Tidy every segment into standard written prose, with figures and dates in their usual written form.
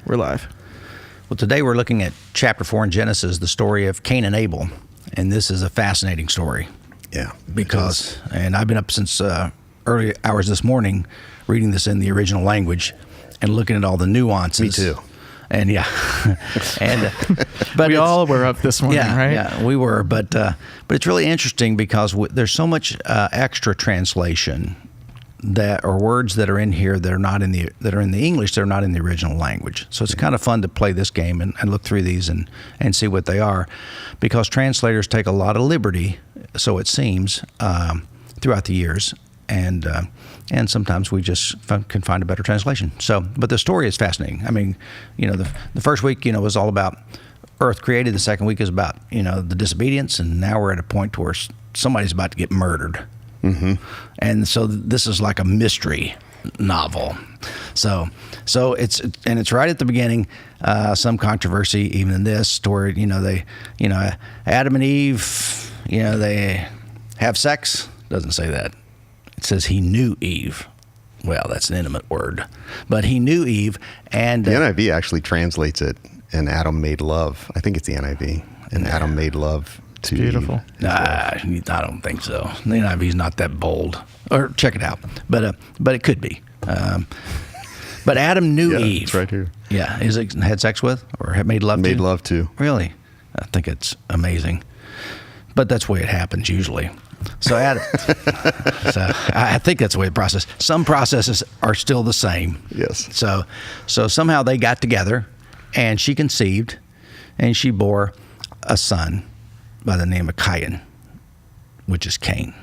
We're live. Well, today we're looking at chapter 4 in Genesis, the story of Cain and Abel. And this is a fascinating story. Yeah. And I've been up since early hours this morning reading this in the original language and looking at all the nuances. Me too. And but we all were up this morning, right? Yeah, we were. But it's really interesting because there's so much extra translation that are words that are in here that are not in the English, that are not in the original language. So it's kind of fun to play this game and look through these and see what they are, because translators take a lot of liberty, so it seems, throughout the years, and sometimes we just can find a better translation. So, but the story is fascinating. I mean, the first week, was all about earth created. The second week is about the disobedience, and now we're at a point where somebody's about to get murdered. Mm-hmm. And so this is like a mystery novel. So it's right at the beginning. Some controversy even in this story. Adam and Eve. They have sex. Doesn't say that. It says he knew Eve. Well, that's an intimate word, but he knew Eve, and the NIV actually translates it. And Adam made love. I think it's the NIV. And Adam made love. Beautiful. I don't think so. The NIV's not that bold. Or check it out. But it could be. But Adam knew Eve. It's right here. Yeah, had sex with or had made love to? Made love to. Really? I think it's amazing. But that's the way it happens usually. So Adam. So I think that's the way the process. Some processes are still the same. Yes. So somehow they got together, and she conceived, and she bore a son by the name of Cain, which is Cain.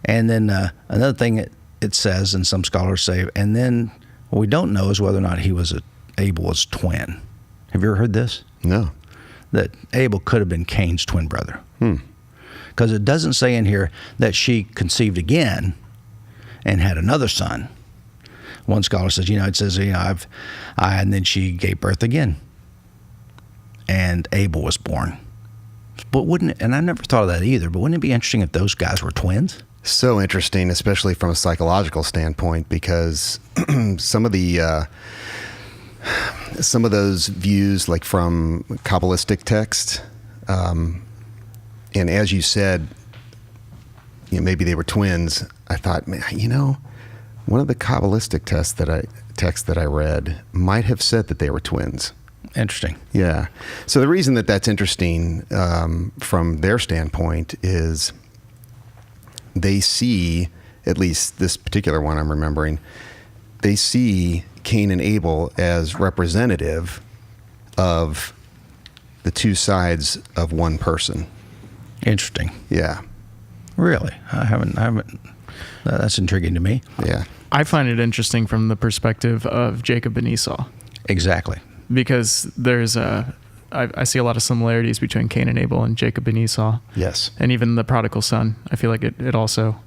And then another thing it says, and some scholars say, and then what we don't know is whether or not Abel was twin. Have you ever heard this? No. That Abel could have been Cain's twin brother. Because it doesn't say in here that she conceived again and had another son. One scholar says, it says, and then she gave birth again. And Abel was born. But and I never thought of that either, but wouldn't it be interesting if those guys were twins? So interesting, especially from a psychological standpoint, because some of those views, like from Kabbalistic text, and as you said, maybe they were twins. I thought, man, one of the Kabbalistic texts that I read might have said that they were twins. Interesting. Yeah. So the reason that that's interesting from their standpoint is they see, at least this particular one I'm remembering, they see Cain and Abel as representative of the two sides of one person. Interesting. Yeah. Really? I haven't. That's intriguing to me. Yeah. I find it interesting from the perspective of Jacob and Esau. Exactly. Because I see a lot of similarities between Cain and Abel and Jacob and Esau. Yes. And even the prodigal son. I feel like it also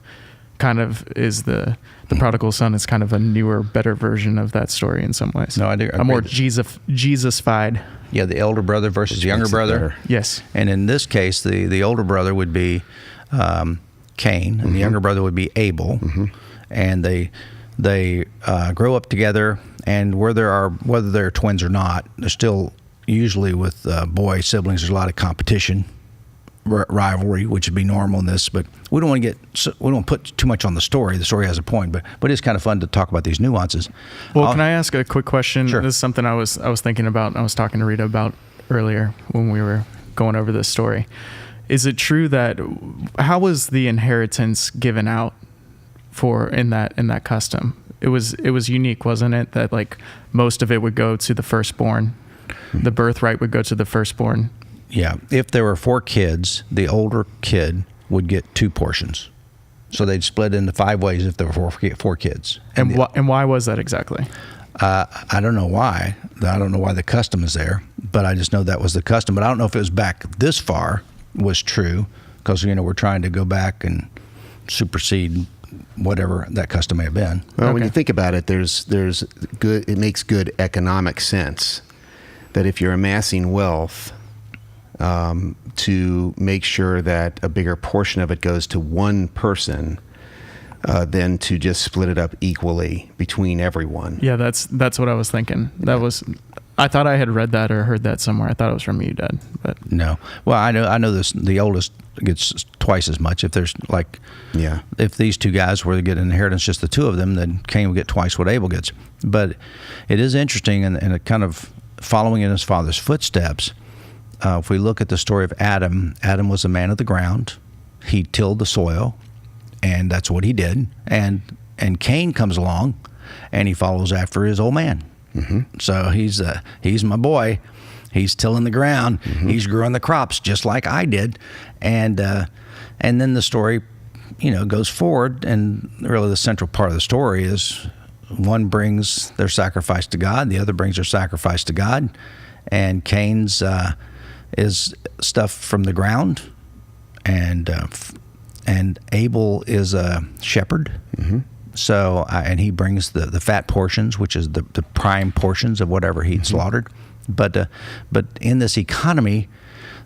kind of is the prodigal son is kind of a newer, better version of that story in some ways. No, I do. A more Jesus-fied. Yeah, the elder brother versus the younger brother. Yes. And in this case, the older brother would be Cain, and the younger brother would be Abel. Mm-hmm. And they grow up together, and whether they're twins or not, they're still usually with boy siblings. There's a lot of competition, rivalry, which would be normal in this. But we don't want to put too much on the story. The story has a point, but it's kind of fun to talk about these nuances. Well, can I ask a quick question? Sure. This is something I was thinking about. I was talking to Rita about earlier when we were going over this story. Is it true that how was the inheritance given out in that custom? It was unique, wasn't it? That like most of it would go to the firstborn. The birthright would go to the firstborn. Yeah. If there were 4 kids, the older kid would get 2 portions. So they'd split into 5 ways if there were 4 kids. And why was that exactly? I don't know why. I don't know why the custom is there, but I just know that was the custom. But I don't know if it was back this far was true, because we're trying to go back and supersede whatever that custom may have been. Well, when you think about it, there's good. It makes good economic sense that if you're amassing wealth, to make sure that a bigger portion of it goes to one person than to just split it up equally between everyone. Yeah, that's what I was thinking. I thought I had read that or heard that somewhere. I thought it was from you, Dad. But No. Well, I know this. The oldest gets twice as much. If there's if these two guys were to get an inheritance, just the two of them, then Cain would get twice what Abel gets. But it is interesting, and it kind of following in his father's footsteps. If we look at the story of Adam, Adam was a man of the ground. He tilled the soil, and that's what he did. And Cain comes along, and he follows after his old man. Mm-hmm. So he's my boy. He's tilling the ground. Mm-hmm. He's growing the crops just like I did, and then the story, goes forward. And really, the central part of the story is one brings their sacrifice to God, the other brings their sacrifice to God, and Cain's is stuff from the ground, and Abel is a shepherd. Mm-hmm. So, and he brings the fat portions, which is the prime portions of whatever he'd slaughtered. But in this economy,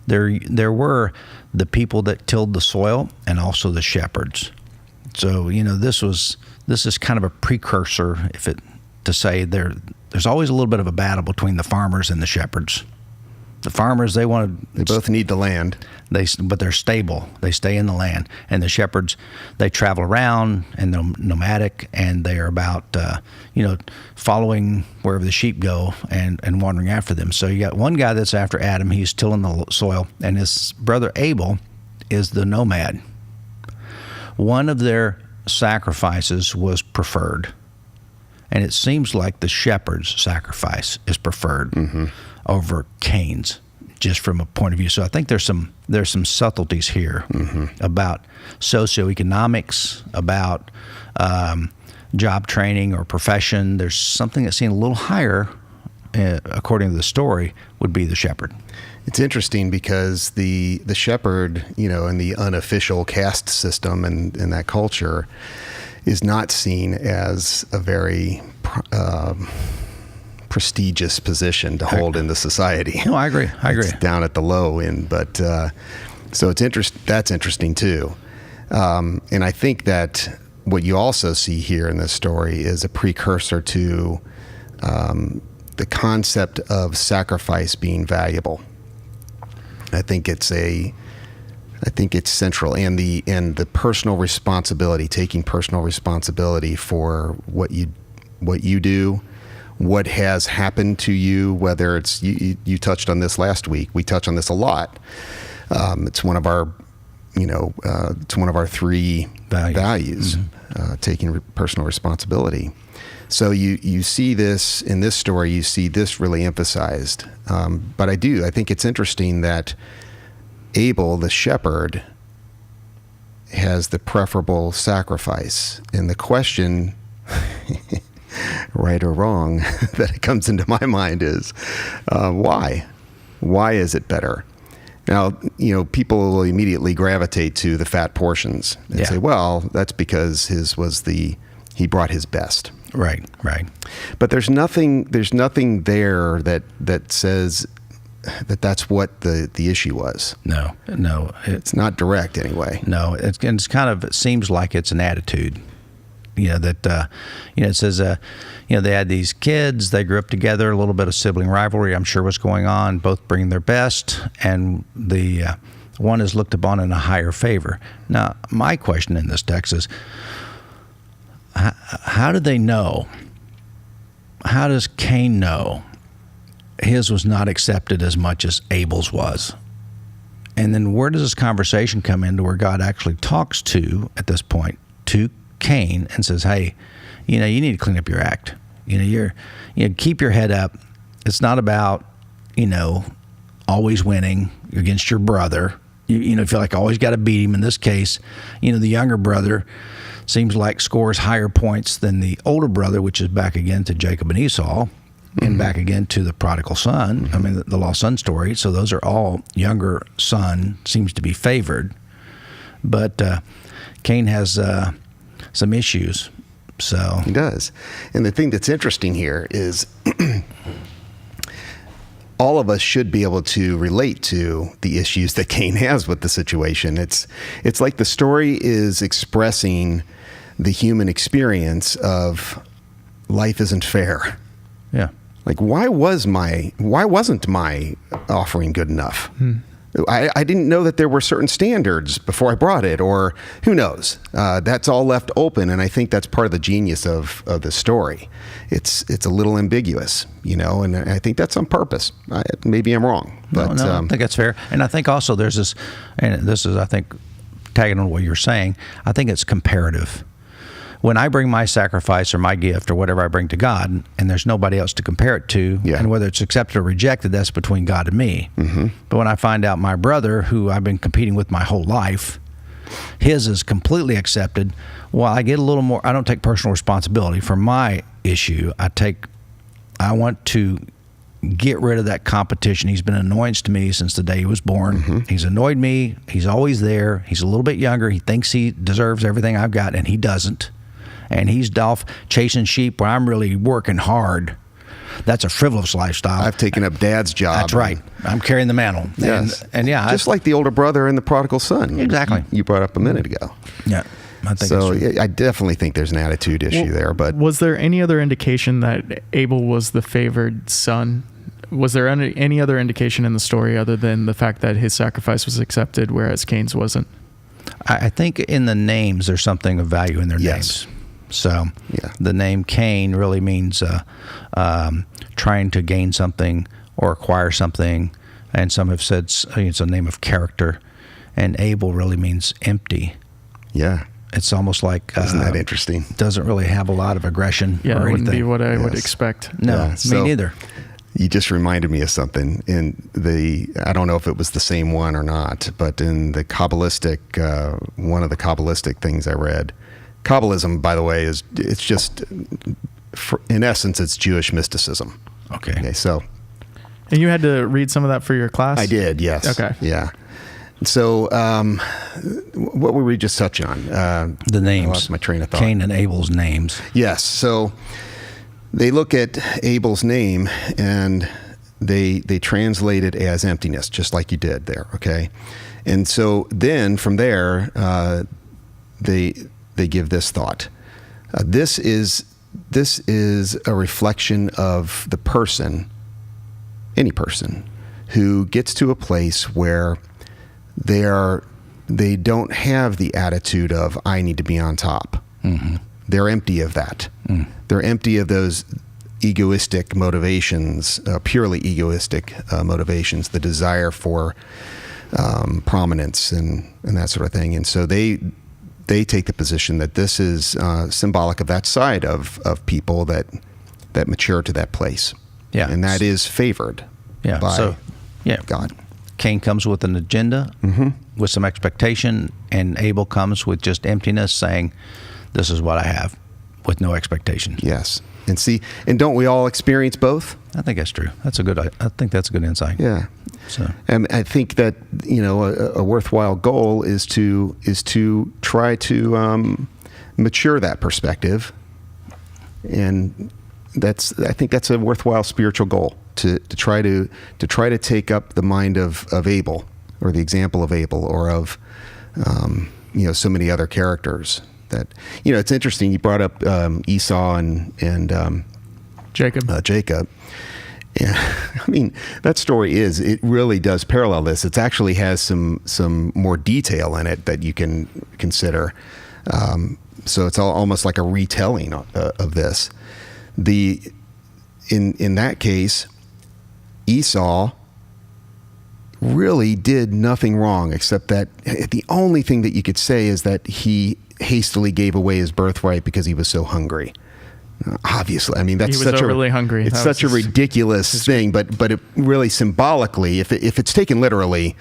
there were the people that tilled the soil and also the shepherds. So, this is kind of a precursor, to say there's always a little bit of a battle between the farmers and the shepherds. The farmers, they both need the land. But they're stable. They stay in the land. And the shepherds, they travel around and they're nomadic, and they are about, following wherever the sheep go and wandering after them. So you got one guy that's after Adam. He's tilling the soil, and his brother Abel is the nomad. One of their sacrifices was preferred, and it seems like the shepherd's sacrifice is preferred over Cain's, just from a point of view. So I think there's some subtleties here about socioeconomics, about job training or profession. There's something that's seen a little higher, according to the story, would be the shepherd. It's interesting because the shepherd, in the unofficial caste system and in that culture, is not seen as a very prestigious position to hold in the society. No, I agree. It's down at the low end, but so that's interesting too. And I think that what you also see here in this story is a precursor to the concept of sacrifice being valuable. I think it's central, and the personal responsibility, taking personal responsibility for what you do, what has happened to you, whether it's you touched on this last week. We touch on this a lot. It's one of our three values, taking personal responsibility. So you see this in this story. You see this really emphasized. But I think it's interesting that Abel, the shepherd, has the preferable sacrifice. And the question, right or wrong, that comes into my mind is, why? Why is it better? Now, people will immediately gravitate to the fat portions and say, well, that's because he brought his best. Right. But there's nothing there that says that's what the issue was. No, it's not direct anyway. No, it's kind of, it seems like it's an attitude. It says, they had these kids, they grew up together, a little bit of sibling rivalry, I'm sure, was going on, both bringing their best, and the one is looked upon in a higher favor. Now, my question in this text is, how do they know? How does Cain know his was not accepted as much as Abel's was? And then where does this conversation come into where God actually talks to, at this point, to Cain and says, hey, you need to clean up your act. Keep your head up. It's not about, always winning against your brother. You feel like I always got to beat him. In this case, the younger brother seems like scores higher points than the older brother, which is back again to Jacob and Esau, and back again to the prodigal son. I mean, the lost son story. So those are all younger son seems to be favored. But Cain has some issues. So he does. And the thing that's interesting here is all of us should be able to relate to the issues that Cain has with the situation. It's like the story is expressing the human experience of life isn't fair. Yeah. Like, why wasn't my offering good enough? I didn't know that there were certain standards before I brought it, or who knows? That's all left open, and I think that's part of the genius of the story. It's a little ambiguous, and I think that's on purpose. Maybe I'm wrong, but No, I think that's fair. And I think also there's this, and this is, I think, tagging on what you're saying, I think it's comparative. When I bring my sacrifice or my gift or whatever I bring to God, and there's nobody else to compare it to, and whether it's accepted or rejected, that's between God and me. Mm-hmm. But when I find out my brother, who I've been competing with my whole life, his is completely accepted, well, I get a little more, I don't take personal responsibility for my issue. I want to get rid of that competition. He's been an annoyance to me since the day he was born. Mm-hmm. He's annoyed me. He's always there. He's a little bit younger. He thinks he deserves everything I've got, and he doesn't. And he's off chasing sheep where I'm really working hard. That's a frivolous lifestyle. I've taken up Dad's job. That's right. I'm carrying the mantle. Yes. And yeah. Just like the older brother and the prodigal son. Exactly. You brought up a minute ago. Yeah. I think so. I definitely think there's an attitude issue there. But was there any other indication that Abel was the favored son? Was there any other indication in the story other than the fact that his sacrifice was accepted, whereas Cain's wasn't? I think in the names, there's something of value in their names. So the name Cain really means trying to gain something or acquire something. And some have said it's a name of character. And Abel really means empty. Yeah. It's almost like... Isn't that interesting? Doesn't really have a lot of aggression or anything. That wouldn't be what I would expect. No, me neither. You just reminded me of something. I don't know if it was the same one or not, but in the Kabbalistic, one of the Kabbalistic things I read, Kabbalism, by the way, it's just, in essence, it's Jewish mysticism. Okay. So. And you had to read some of that for your class? I did, yes. Okay. Yeah. So, what were we just touching on? The names. I lost my train of thought. Cain and Abel's names. Yes. So, they look at Abel's name and they translate it as emptiness, just like you did there. Okay. And so then from there, they give this thought. This is a reflection of the person, any person, who gets to a place where they don't have the attitude of I need to be on top. Mm-hmm. They're empty of that. Mm. They're empty of those egoistic motivations, purely egoistic motivations, the desire for prominence and that sort of thing. And so they take the position that this is symbolic of that side of people that mature to that place. Yeah. And that is favored by God. Cain comes with an agenda, mm-hmm. with some expectation, and Abel comes with just emptiness, saying, this is what I have, with no expectation. Yes. And don't we all experience both? I think that's true. I think that's a good insight. Yeah. So, and I think that a worthwhile goal is to try to mature that perspective, and I think that's a worthwhile spiritual goal to try to take up the mind of Abel, or the example of Abel, or of so many other characters. That it's interesting. You brought up Esau and Jacob. Jacob. Yeah, I mean, that story it really does parallel this. It actually has some more detail in it that you can consider. So it's almost like a retelling of this. In that case, Esau really did nothing wrong, except that the only thing that you could say is that he hastily gave away his birthright because he was so hungry. Obviously, I mean, that's he was overly hungry. It's such a ridiculous thing, but it really symbolically, if it's taken literally,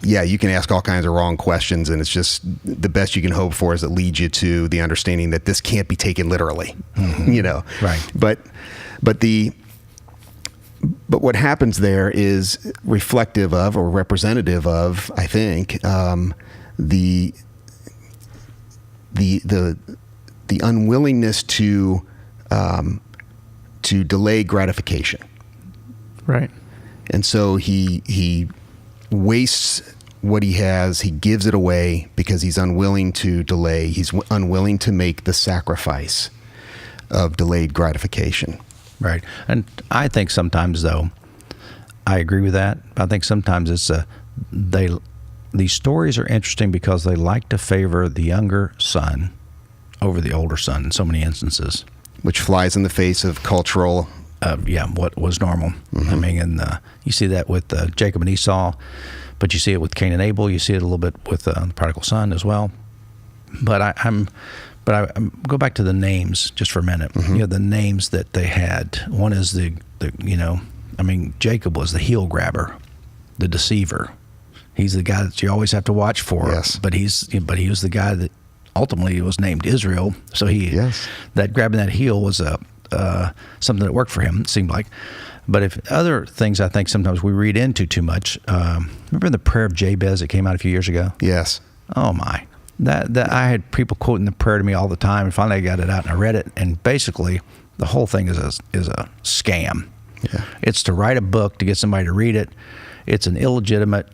yeah, you can ask all kinds of wrong questions, and it's just the best you can hope for is it leads you to the understanding that this can't be taken literally. Mm-hmm. Right? But what happens there is reflective of, or representative of, I think, the unwillingness to delay gratification. Right. And so he wastes what he has, he gives it away because he's unwilling to delay. He's unwilling to make the sacrifice of delayed gratification. Right. And I think sometimes, though, I agree with that. I think sometimes it's these stories are interesting because they like to favor the younger son over the older son in so many instances. Which flies in the face of cultural... what was normal. Mm-hmm. I mean, and you see that with Jacob and Esau, but you see it with Cain and Abel. You see it a little bit with the prodigal son as well. But I go back to the names just for a minute. Mm-hmm. You know, the names that they had. One is Jacob was the heel grabber, the deceiver. He's the guy that you always have to watch for. Yes. But he was the guy that ultimately was named Israel. So that grabbing that heel was something that worked for him, it seemed like. But if other things I think sometimes we read into too much. Remember the prayer of Jabez that came out a few years ago? Yes. Oh my. That I had people quoting the prayer to me all the time, and finally I got it out and I read it, and basically the whole thing is a scam. Yeah. It's to write a book to get somebody to read it. It's an illegitimate,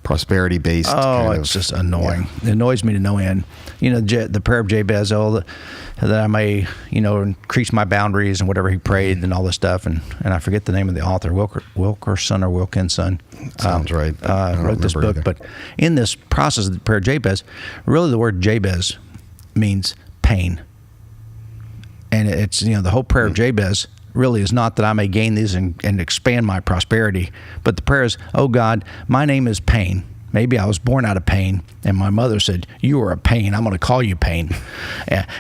prosperity-based. It's just annoying. Yeah. It annoys me to no end. You know, the prayer of Jabez, that I may, increase my boundaries and whatever he prayed and all this stuff. And I forget the name of the author, Wilkerson or Wilkinson. Sounds right. Wrote this book. Either. But in this process of the prayer of Jabez, really the word Jabez means pain. And it's, the whole prayer of Jabez really is not that I may gain these and expand my prosperity, but the prayer is, oh God, my name is pain. Maybe I was born out of pain, and my mother said, you are a pain. I'm going to call you pain.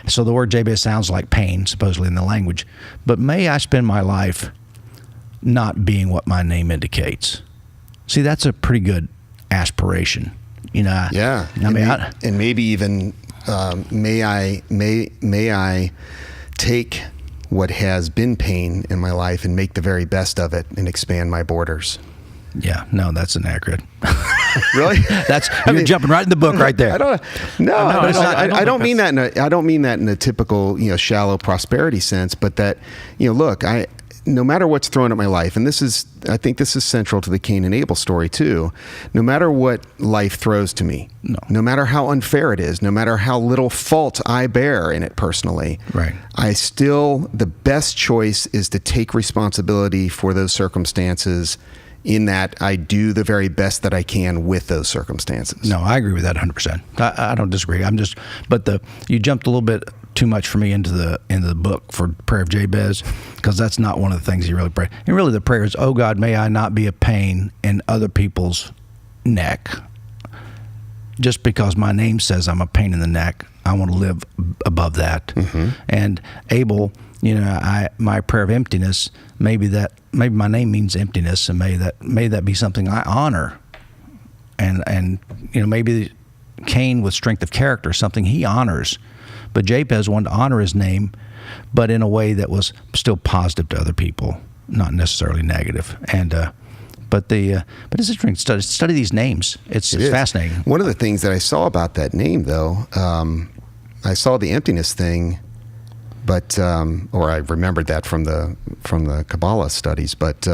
So the word Jabez sounds like pain, supposedly in the language. But may I spend my life not being what my name indicates. See, that's a pretty good aspiration. Yeah. And maybe even may I take what has been pain in my life and make the very best of it and expand my borders. Yeah, no, that's inaccurate. Really? You're jumping right in the book right there. I don't mean that in a typical, shallow prosperity sense, but that, look, no matter what's thrown at my life, and I think this is central to the Cain and Abel story too. No matter what life throws to me, no matter how unfair it is, no matter how little fault I bear in it personally, right. The best choice is to take responsibility for those circumstances, in that I do the very best that I can with those circumstances. No, I agree with that 100%. I don't disagree. You jumped a little bit too much for me into the book for prayer of Jabez, because that's not one of the things he really prayed. And really the prayer is, oh God, may I not be a pain in other people's neck. Just because my name says I'm a pain in the neck, I want to live above that. Mm-hmm. And Abel, my prayer of emptiness, maybe my name means emptiness, and may that be something I honor. And maybe Cain with strength of character, something he honors. But Jabez wanted to honor his name, but in a way that was still positive to other people, not necessarily negative. And but it's interesting. Study these names. It's fascinating. One of the things that I saw about that name, though, I saw the emptiness thing, but or I remembered that from the Kabbalah studies. But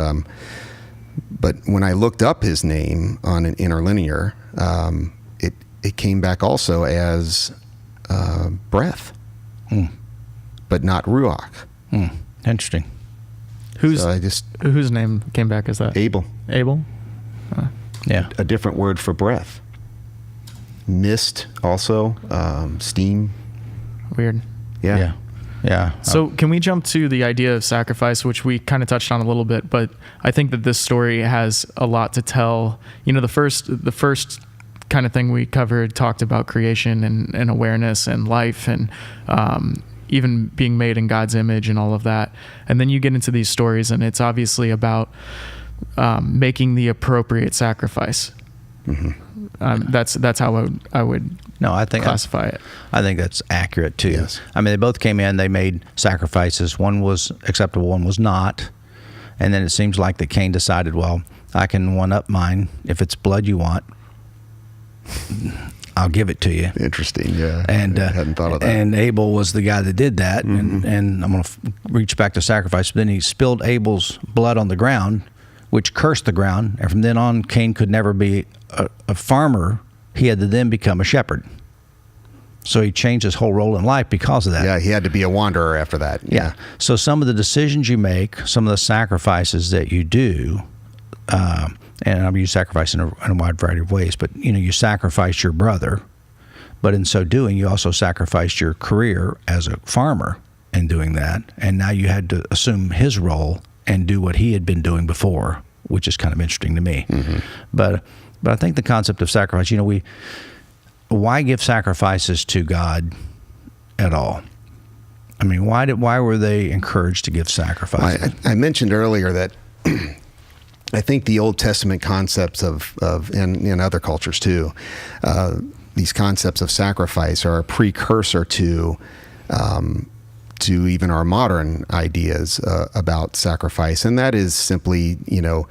when I looked up his name on an interlinear, it came back also as breath, but not ruach. Interesting. Whose name came back as that? Abel. Abel? Yeah. A different word for breath. Mist also, steam. Weird. Yeah. So can we jump to the idea of sacrifice, which we kind of touched on a little bit, but I think that this story has a lot to tell. The first kind of thing we covered talked about creation and awareness and life and even being made in God's image and all of that. And then you get into these stories, and it's obviously about making the appropriate sacrifice. Mm-hmm. That's how I would classify it. I think that's accurate too. Yes. I mean, they both came in, they made sacrifices. One was acceptable, one was not. And then it seems like that Cain decided, well, I can one up mine. If it's blood you want, I'll give it to you. Interesting, yeah. And I hadn't thought of that. And Abel was the guy that did that, mm-hmm. and I'm going to reach back to sacrifice. But then he spilled Abel's blood on the ground, which cursed the ground, and from then on, Cain could never be a farmer, he had to then become a shepherd. So he changed his whole role in life because of that. Yeah, he had to be a wanderer after that. Yeah. So some of the decisions you make, some of the sacrifices that you do, and I'll use sacrifice in a wide variety of ways, but you sacrifice your brother, but in so doing, you also sacrificed your career as a farmer in doing that, and now you had to assume his role and do what he had been doing before, which is kind of interesting to me. Mm-hmm. But I think the concept of sacrifice, why give sacrifices to God at all? I mean, why were they encouraged to give sacrifices? I mentioned earlier that I think the Old Testament concepts of in other cultures too, these concepts of sacrifice are a precursor to even our modern ideas about sacrifice, and that is simply the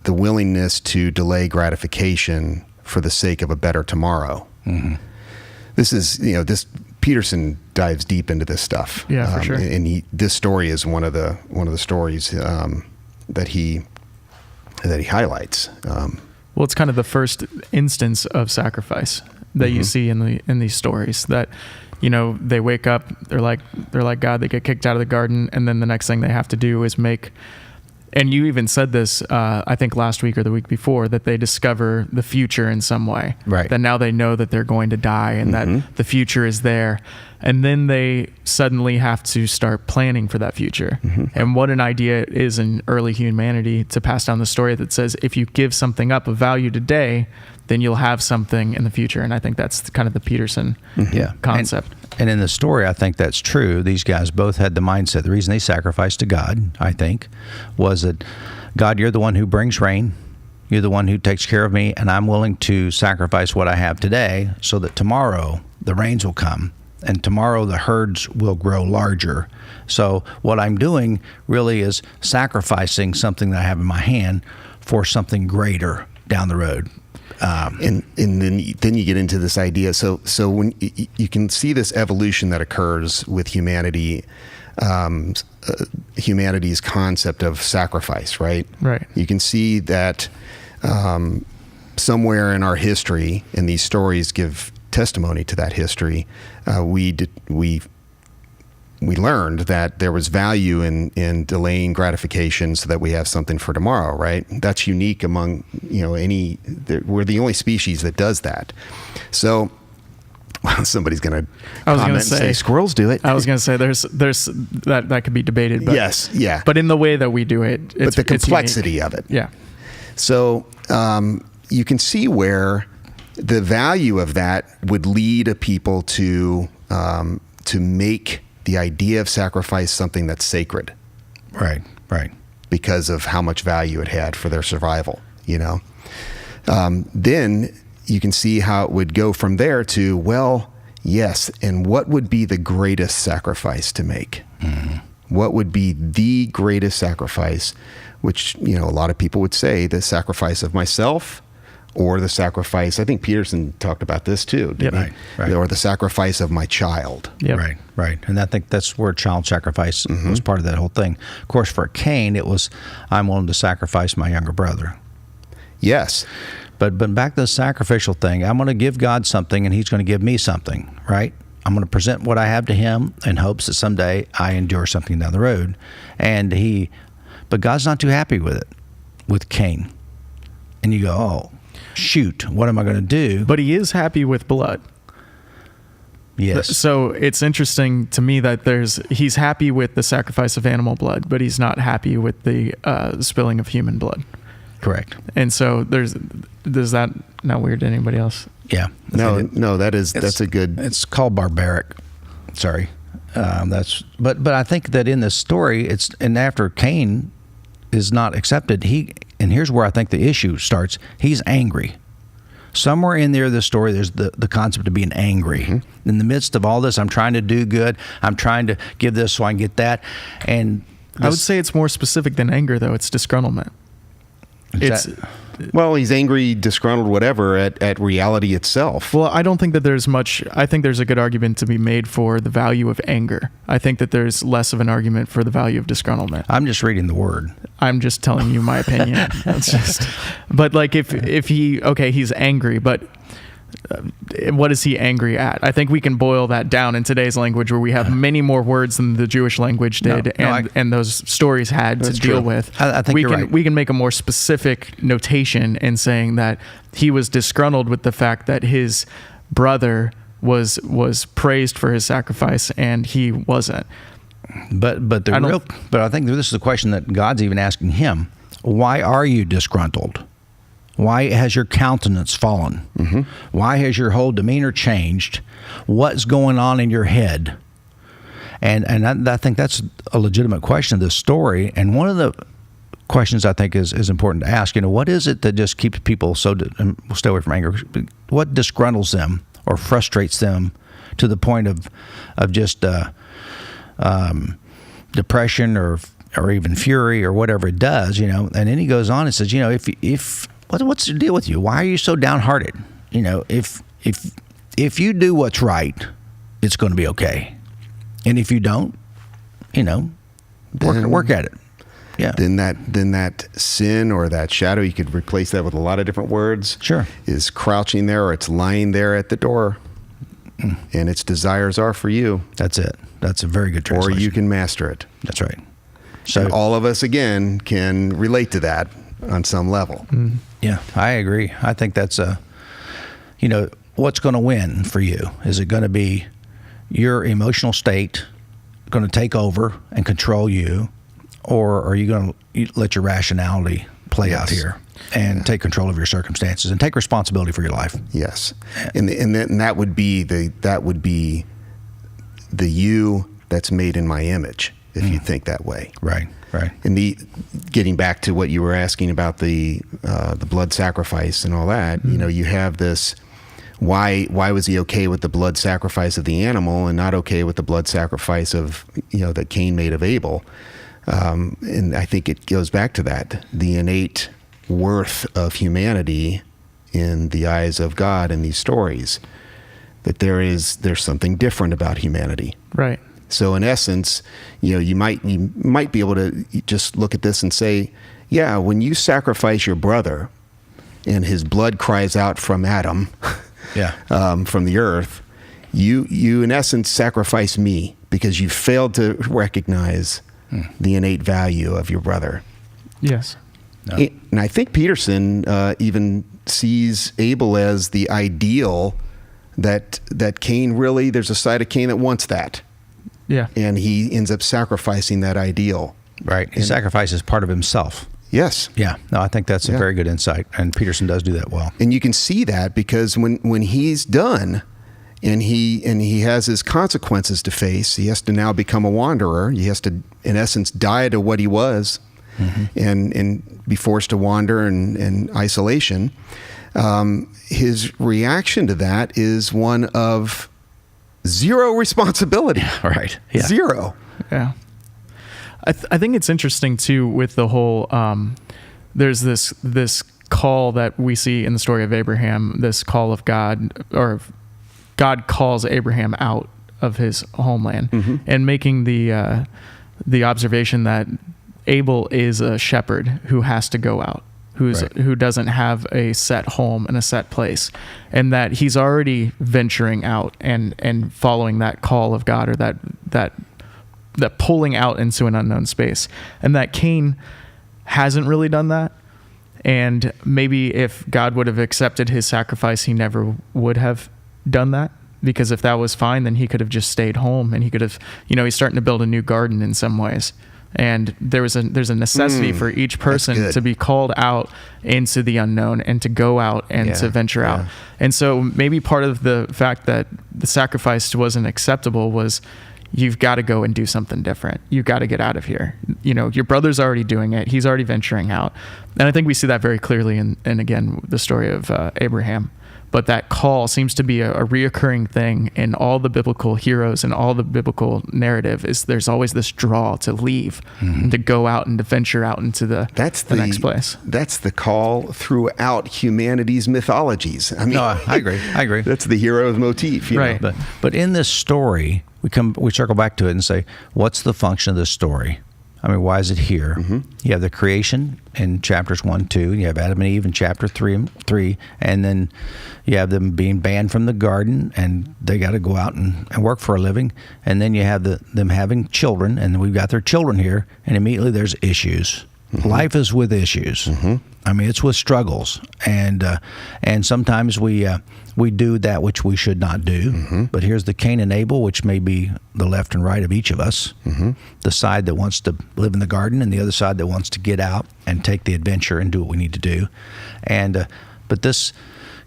willingness to delay gratification for the sake of a better tomorrow. Mm-hmm. This Peterson dives deep into this stuff. Yeah, for sure. And this story is one of the stories that he highlights. Well, it's kind of the first instance of sacrifice that you see in these stories. That they wake up, they're like God, they get kicked out of the garden, and then the next thing they have to do is make. And you even said this, I think last week or the week before, that they discover the future in some way. Right. That now they know that they're going to die and that the future is there. And then they suddenly have to start planning for that future. Mm-hmm. And what an idea it is in early humanity to pass down the story that says, if you give something up of value today, then you'll have something in the future. And I think that's kind of the Peterson concept. And in the story, I think that's true. These guys both had the mindset. The reason they sacrificed to God, I think, was that, God, you're the one who brings rain. You're the one who takes care of me, and I'm willing to sacrifice what I have today so that tomorrow the rains will come, and tomorrow the herds will grow larger. So what I'm doing really is sacrificing something that I have in my hand for something greater down the road. And then you get into this idea. So when you can see this evolution that occurs with humanity, humanity's concept of sacrifice, right? Right. You can see that somewhere in our history, and these stories give testimony to that history. We learned that there was value in delaying gratification so that we have something for tomorrow, right? That's unique among, we're the only species that does that. So somebody's going to comment and say squirrels do it. I was going to say there's that could be debated. But, yes, yeah. But in the way that we do it, but the complexity of it. Yeah. So you can see where the value of that would lead a people to make the idea of sacrifice something that's sacred. Right. Because of how much value it had for their survival, Then you can see how it would go from there to, well, yes, and what would be the greatest sacrifice to make? Mm-hmm. What would be the greatest sacrifice, which, a lot of people would say the sacrifice of myself, or the sacrifice, I think Peterson talked about this too, didn't he? Right. Or the sacrifice of my child. Yep. Right. And I think that's where child sacrifice was part of that whole thing. Of course, for Cain, it was, I'm willing to sacrifice my younger brother. Yes. But back to the sacrificial thing, I'm going to give God something and he's going to give me something, right? I'm going to present what I have to him in hopes that someday I endure something down the road. But God's not too happy with it, with Cain. And you go, oh, shoot, what am I going to do? But he is happy with blood. Yes. So it's interesting to me that he's happy with the sacrifice of animal blood, but he's not happy with the spilling of human blood. Correct. And so does that not weird to anybody else? Yeah. No, that's a good. It's called barbaric. Sorry. But I think that in this story, and after Cain is not accepted, and here's where I think the issue starts. He's angry. Somewhere in there, this story, there's the concept of being angry. Mm-hmm. In the midst of all this, I'm trying to do good. I'm trying to give this so I can get that. And I would say it's more specific than anger, though. It's disgruntlement. Well, he's angry, disgruntled, whatever, at reality itself. Well, I don't think that there's much. I think there's a good argument to be made for the value of anger. I think that there's less of an argument for the value of disgruntlement. I'm just reading the word. I'm just telling you my opinion. But like if he's angry, but what is he angry at? I think we can boil that down in today's language, where we have many more words than the Jewish language did, and those stories had to deal with. I think you're right. We can make a more specific notation in saying that he was disgruntled with the fact that his brother was praised for his sacrifice and he wasn't. But I think this is a question that God's even asking him. Why are you disgruntled? Why has your countenance fallen? Mm-hmm. Why has your whole demeanor changed? What's going on in your head? And I think that's a legitimate question of this story. And one of the questions I think is important to ask, what is it that just keeps people and we'll stay away from anger? What disgruntles them or frustrates them to the point of just depression or even fury or whatever it does, And then he goes on and says, what's the deal with you? Why are you so downhearted? If you do what's right, it's going to be okay. And if you don't, work at it. Yeah. Then that sin or that shadow, you could replace that with a lot of different words. Sure. Is crouching there, or it's lying there at the door, and its desires are for you. That's it. That's a very good translation. Or you can master it. That's right. So and all of us again can relate to that on some level. Mm-hmm. Yeah, I agree. I think that's what's going to win for you? Is it going to be your emotional state going to take over and control you, or are you going to let your rationality play out here and take control of your circumstances and take responsibility for your life? Yes, and that would be the you that's made in my image, if you think that way. Right. And getting back to what you were asking about the blood sacrifice and all that, Mm-hmm. You have this. Why was he okay with the blood sacrifice of the animal and not okay with the blood sacrifice of that Cain made of Abel? And I think it goes back to that, the innate worth of humanity in the eyes of God in these stories. That there's something different about humanity. Right. So in essence, you might be able to just look at this and say, yeah, when you sacrifice your brother and his blood cries out from Adam, from the earth, you in essence sacrifice me because you failed to recognize the innate value of your brother. Yes. No. And I think Peterson even sees Abel as the ideal that Cain really, there's a side of Cain that wants that. Yeah. And he ends up sacrificing that ideal. Right. He sacrifices part of himself. Yes. Yeah. No, I think that's a very good insight. And Peterson does do that well. And you can see that because when he's done and he has his consequences to face, he has to now become a wanderer. He has to, in essence, die to what he was and be forced to wander in isolation. His reaction to that is one of zero responsibility. Right. Yeah. Zero. Yeah. I think it's interesting too with the whole, there's this call that we see in the story of Abraham, this call of God, or God calls Abraham out of his homeland and making the observation that Abel is a shepherd who has to go out, who doesn't have a set home and a set place, and that he's already venturing out and following that call of God, or that pulling out into an unknown space, and that Cain hasn't really done that. And maybe if God would have accepted his sacrifice, he never would have done that, because if that was fine, then he could have just stayed home, and he could have, he's starting to build a new garden in some ways. And there's a necessity for each person to be called out into the unknown and to go out and to venture out. And so maybe part of the fact that the sacrifice wasn't acceptable was, you've got to go and do something different. You've got to get out of here. Your brother's already doing it. He's already venturing out. And I think we see that very clearly in again, the story of Abraham. but that call seems to be a reoccurring thing in all the biblical heroes and all the biblical narrative. Is there's always this draw to leave and to go out and to venture out into the next place. That's the call throughout humanity's mythologies. I mean, No, I agree. That's the hero's motif, you Right. know? But in this story, we circle back to it and say, what's the function of this story? I mean, why is it here? You have the creation in chapters 1, 2. You have Adam and Eve in chapter 3, and then you have them being banned from the garden, and they got to go out and work for a living. And then you have them having children, and we've got their children here, and immediately there's issues. Life is with issues. I mean, it's with struggles, and sometimes we do that which we should not do. But here's the Cain and Abel, which may be the left and right of each of us. The side that wants to live in the garden, and the other side that wants to get out and take the adventure and do what we need to do. And but this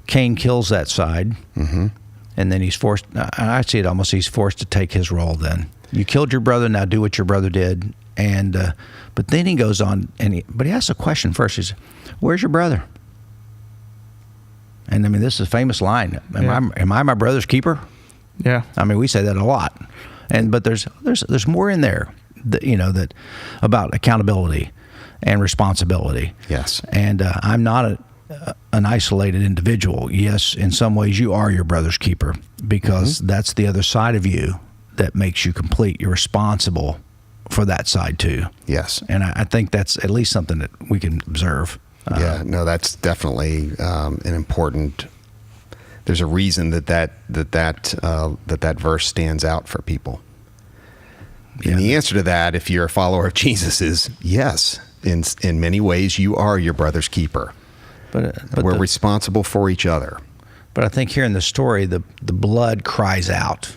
Cain kills that side, and then he's forced. I see it almost. He's forced to take his role. Then you killed your brother. Now do what your brother did. And but then he goes on, but he asks a question first. He says, "Where's your brother?" And I mean, this is a famous line. Am I my brother's keeper? Yeah. I mean, we say that a lot. But there's more in there, that about accountability and responsibility. Yes. And I'm not an isolated individual. Yes, in some ways you are your brother's keeper, because that's the other side of you that makes you complete. You're responsible for that side too. Yes. And I think that's at least something that we can observe. Yeah, no, that's definitely an important. There's a reason that verse stands out for people. And the answer to that, if you're a follower of Jesus, is yes. In many ways, you are your brother's keeper. But we're responsible for each other. But I think here in the story, the blood cries out.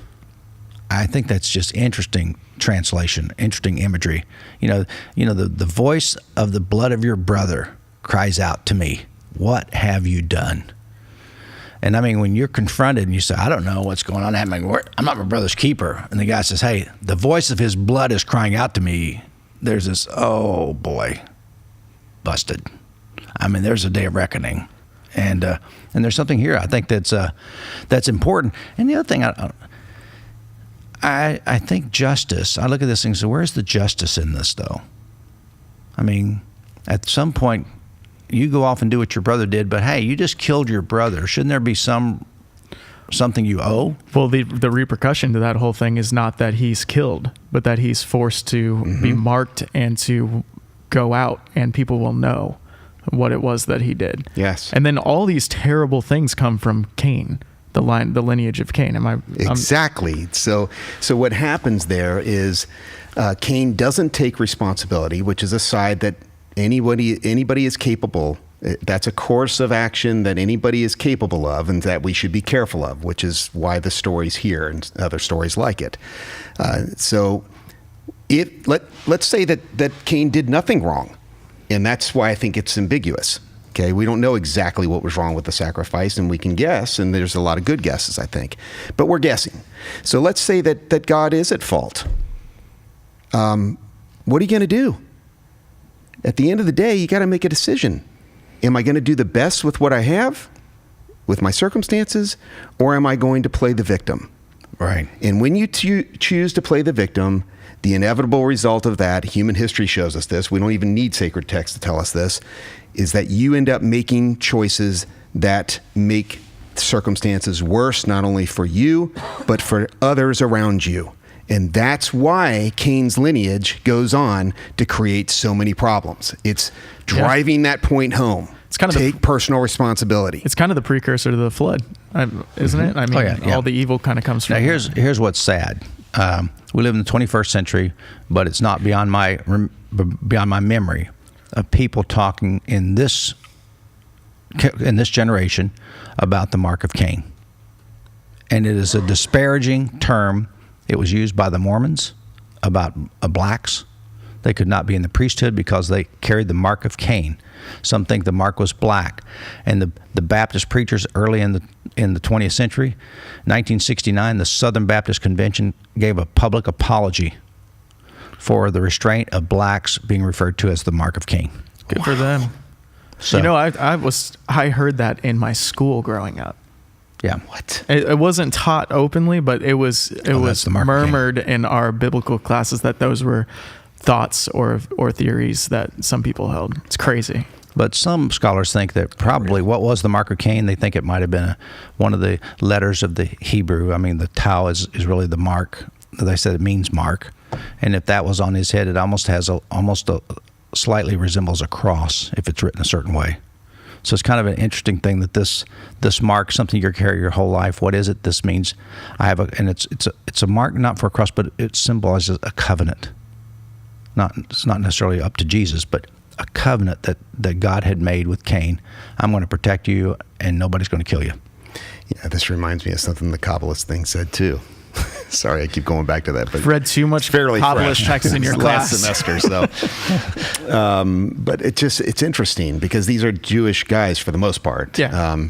I think that's just interesting translation, interesting imagery. The voice of the blood of your brother cries out to me, "What have you done?" And I mean, when you're confronted and you say, "I don't know what's going on. I'm not my brother's keeper," and the guy says, "Hey, the voice of his blood is crying out to me," there's this, oh boy, busted. I mean, there's a day of reckoning, and there's something here I think that's important. And the other thing, I think justice. I look at this thing and say, where's the justice in this, though? I mean, at some point, you go off and do what your brother did, but hey, you just killed your brother. Shouldn't there be something you owe? Well, the repercussion to that whole thing is not that he's killed, but that he's forced to be marked and to go out, and people will know what it was that he did. Yes. And then all these terrible things come from Cain. The lineage of Cain. Exactly. So what happens there is Cain doesn't take responsibility, which is a side that anybody is capable. That's a course of action that anybody is capable of, and that we should be careful of, which is why the story's here and other stories like it. So let's say that Cain did nothing wrong, and that's why I think it's ambiguous. Okay, we don't know exactly what was wrong with the sacrifice, and we can guess, and there's a lot of good guesses, I think. But we're guessing. So let's say that God is at fault. What are you going to do? At the end of the day, you got to make a decision. Am I going to do the best with what I have, with my circumstances, or am I going to play the victim? Right. And when you choose to play the victim, the inevitable result of that, human history shows us this, we don't even need sacred text to tell us this, is that you end up making choices that make circumstances worse, not only for you, but for others around you. And that's why Cain's lineage goes on to create so many problems. It's driving that point home. It's kind of take personal responsibility. It's kind of the precursor to the flood, isn't it? I mean, all the evil kind of comes from. Now, here's what's sad. We live in the 21st century, but it's not beyond my memory of people talking in this generation about the mark of Cain. And it is a disparaging term. It was used by the Mormons about blacks. They could not be in the priesthood because they carried the mark of Cain. Some think the mark was black. And the Baptist preachers early in the 20th century, 1969, the Southern Baptist Convention gave a public apology for the restraint of blacks being referred to as the mark of Cain. Good for them. So, I heard that in my school growing up. Yeah. What? It wasn't taught openly, but it was that's the mark of Cain. murmured in our biblical classes that those were thoughts or theories that some people held. It's crazy. But some scholars think that probably what was the mark of Cain, they think it might have been one of the letters of the Hebrew. I mean, the tau is really the mark. They said it means mark. And if that was on his head, it almost slightly resembles a cross if it's written a certain way. So it's kind of an interesting thing that this mark, something you carry your whole life. What is it? This means it's a mark not for a cross, but it symbolizes a covenant. It's not necessarily up to Jesus, but a covenant that God had made with Cain. I'm going to protect you, and nobody's going to kill you. Yeah, this reminds me of something the Kabbalist thing said too. Sorry, I keep going back to that. But I've read too much fairly Kabbalist text in your class. Last semester, so. But it's interesting because these are Jewish guys for the most part. Yeah.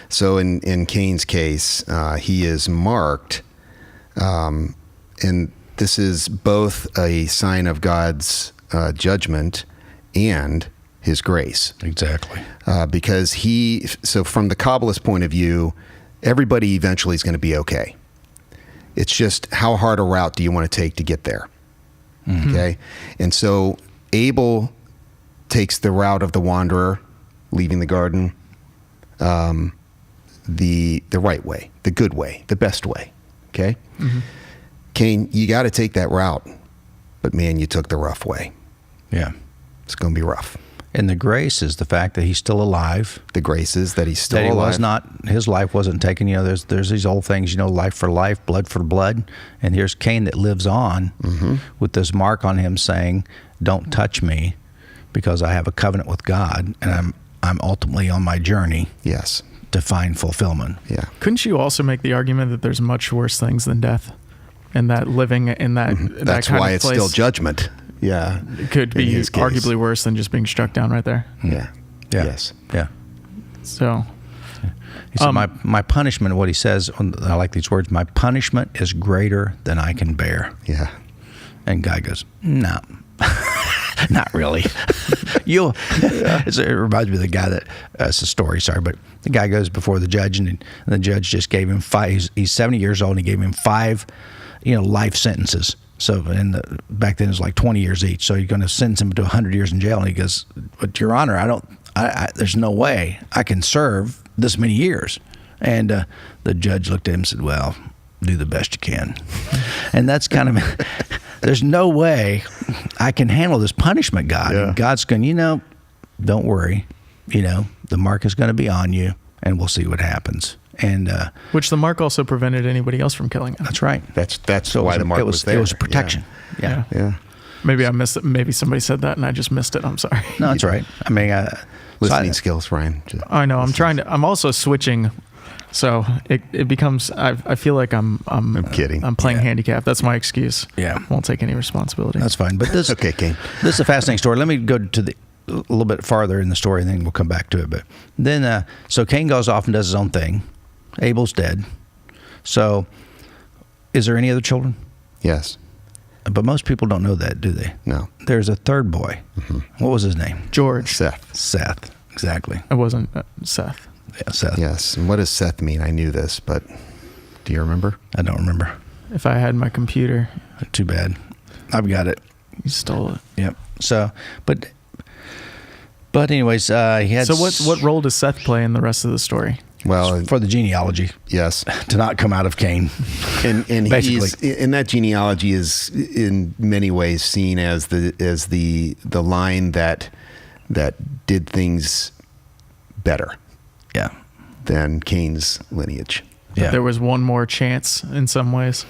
So in Cain's case, he is marked, and this is both a sign of God's judgment and his grace. Exactly. Because so from the Kabbalist point of view, everybody eventually is going to be okay. It's just how hard a route do you want to take to get there? Mm-hmm. Okay? And so Abel takes the route of the wanderer, leaving the garden, the right way, the good way, the best way. Okay? Mm-hmm. Cain, you got to take that route, but man, you took the rough way. Yeah. It's going to be rough. And the grace is the fact that he's still alive. The grace is that he's still alive. That he was not, his life wasn't taken. You know, there's these old things, life for life, blood for blood. And here's Cain that lives on with this mark on him saying, don't touch me because I have a covenant with God and I'm ultimately on my journey. Yes. To find fulfillment. Yeah. Couldn't you also make the argument that there's much worse things than death? And that living in that, That's that kind why of it's place still judgment. Yeah. It could be arguably worse than just being struck down right there. Yeah. Yeah. Yes. Yeah. So he said, my punishment, what he says, I like these words, my punishment is greater than I can bear. Yeah. And guy goes, no, not really. It reminds me of the guy that, it's a story, sorry, but the guy goes before the judge and the judge just gave him 5, he's 70 years old and he gave him 5, life sentences. So, back then it was like 20 years each. So you're going to sentence him to 100 years in jail. And he goes, but Your Honor, there's no way I can serve this many years. And the judge looked at him and said, well, do the best you can. And that's kind of, there's no way I can handle this punishment, God. Yeah. And God's going, don't worry. The mark is going to be on you and we'll see what happens. And which the mark also prevented anybody else from killing him. That's right. That's so why the mark was there. It was protection. Yeah. Maybe I missed it. Maybe somebody said that and I just missed it. I'm sorry. No, that's right. I mean, listening skills, Ryan. I know. I'm also switching. So it becomes. I feel like I'm kidding. I'm playing handicap. That's my excuse. Yeah. Won't take any responsibility. That's fine. But this. Okay, Cain. This is a fascinating story. Let me go to a little bit farther in the story, and then we'll come back to it. But then, so Cain goes off and does his own thing. Abel's dead. So, is there any other children? Yes. But most people don't know that, do they? No. There's a third boy. Mm-hmm. What was his name? George. Seth. Exactly. It wasn't Seth. Yeah, Seth. Yes. And what does Seth mean? I knew this, but do you remember? I don't remember. If I had my computer. Too bad. I've got it. You stole it. Yep. So, but anyways, he had. So what role does Seth play in the rest of the story? Well, for the genealogy, yes, to not come out of Cain, and basically, and that genealogy is in many ways seen as the line that did things better, than Cain's lineage. Yeah, there was one more chance in some ways.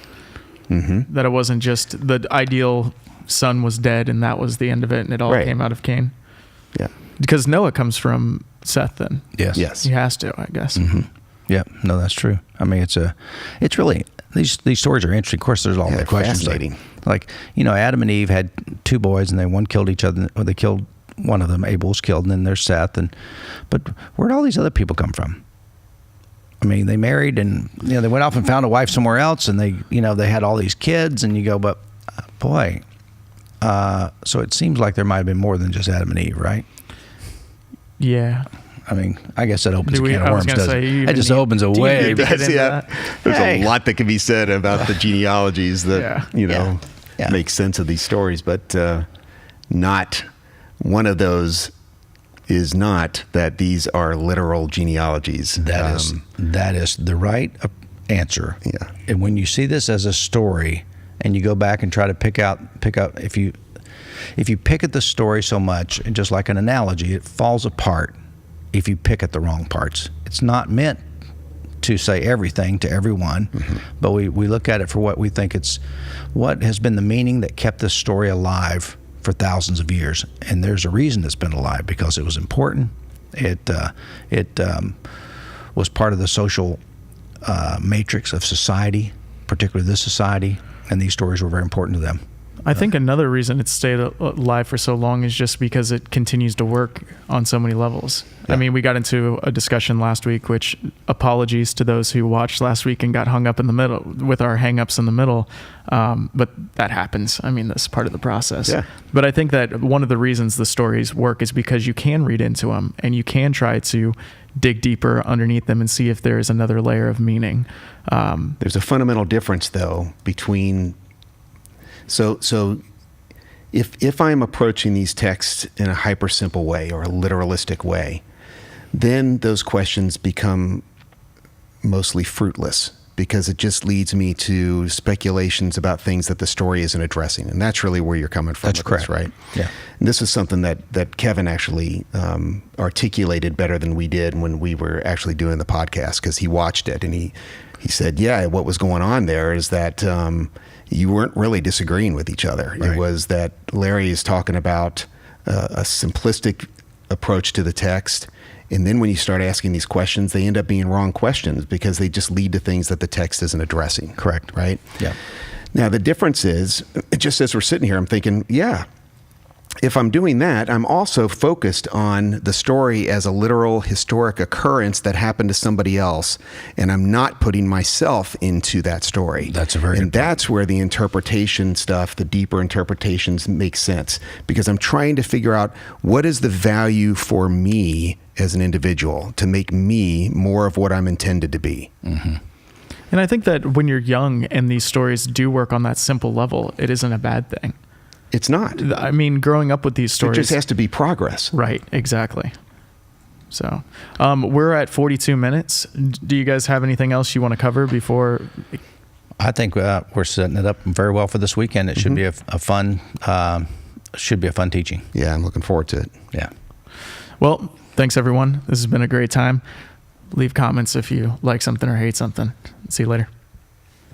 Mm-hmm. That it wasn't just the ideal son was dead and that was the end of it, and it all came out of Cain. Yeah, because Noah comes from Seth, then. Yes. He has to, I guess. Mm-hmm. Yeah. No, that's true. I mean, it's really, these stories are interesting. Of course, there's all the questions. Like, Adam and Eve had 2 boys and one killed each other, or they killed one of them. Abel was killed, and then there's Seth. But where'd all these other people come from? I mean, they married and, they went off and found a wife somewhere else, and they had all these kids, and you go, but boy, so it seems like there might have been more than just Adam and Eve, right? Yeah. I mean, I guess that opens a can of I was worms, gonna doesn't say, you it? even That just need- opens a do you way. need to get into that? There's Hey. a lot that can be said about the genealogies that Yeah. Yeah. make sense of these stories, but not one of those is not that these are literal genealogies. That is the right answer. Yeah. And when you see this as a story, and you go back and try to pick out if you pick at the story so much, and just like an analogy, it falls apart if you pick at the wrong parts. It's not meant to say everything to everyone, but we look at it for what we think it's, what has been the meaning that kept this story alive for thousands of years. And there's a reason it's been alive, because it was important. It was part of the social matrix of society, particularly this society, and these stories were very important to them. I think another reason it's stayed alive for so long is just because it continues to work on so many levels. Yeah. I mean, we got into a discussion last week, which apologies to those who watched last week and got hung up in the middle with our hang-ups in the middle. But that happens. I mean, that's part of the process. Yeah. But I think that one of the reasons the stories work is because you can read into them and you can try to dig deeper underneath them and see if there is another layer of meaning. There's a fundamental difference, though, between so if I'm approaching these texts in a hyper simple way or a literalistic way, then those questions become mostly fruitless, because it just leads me to speculations about things that the story isn't addressing, and that's really where you're coming from. That's with correct. this, right? Yeah. And this is something that Kevin actually articulated better than we did when we were actually doing the podcast, because he watched it and he said, yeah, what was going on there is that you weren't really disagreeing with each other. Right. It was that Larry is talking about a simplistic approach to the text, and then when you start asking these questions, they end up being wrong questions because they just lead to things that the text isn't addressing. Correct. Right? Yeah. Now, the difference is, just as we're sitting here, I'm thinking, yeah, if I'm doing that, I'm also focused on the story as a literal historic occurrence that happened to somebody else, and I'm not putting myself into that story. That's a very good And that's where the interpretation stuff, the deeper interpretations, make sense, because I'm trying to figure out what is the value for me as an individual to make me more of what I'm intended to be. Mm-hmm. And I think that when you're young and these stories do work on that simple level, it isn't a bad thing. It's not. I mean, growing up with these It stories. just has to be progress. Right, exactly. So we're at 42 minutes. Do you guys have anything else you want to cover before? I think we're setting it up very well for this weekend. It should be a fun teaching. Yeah, I'm looking forward to it. Yeah. Well, thanks everyone. This has been a great time. Leave comments if you like something or hate something. See you later.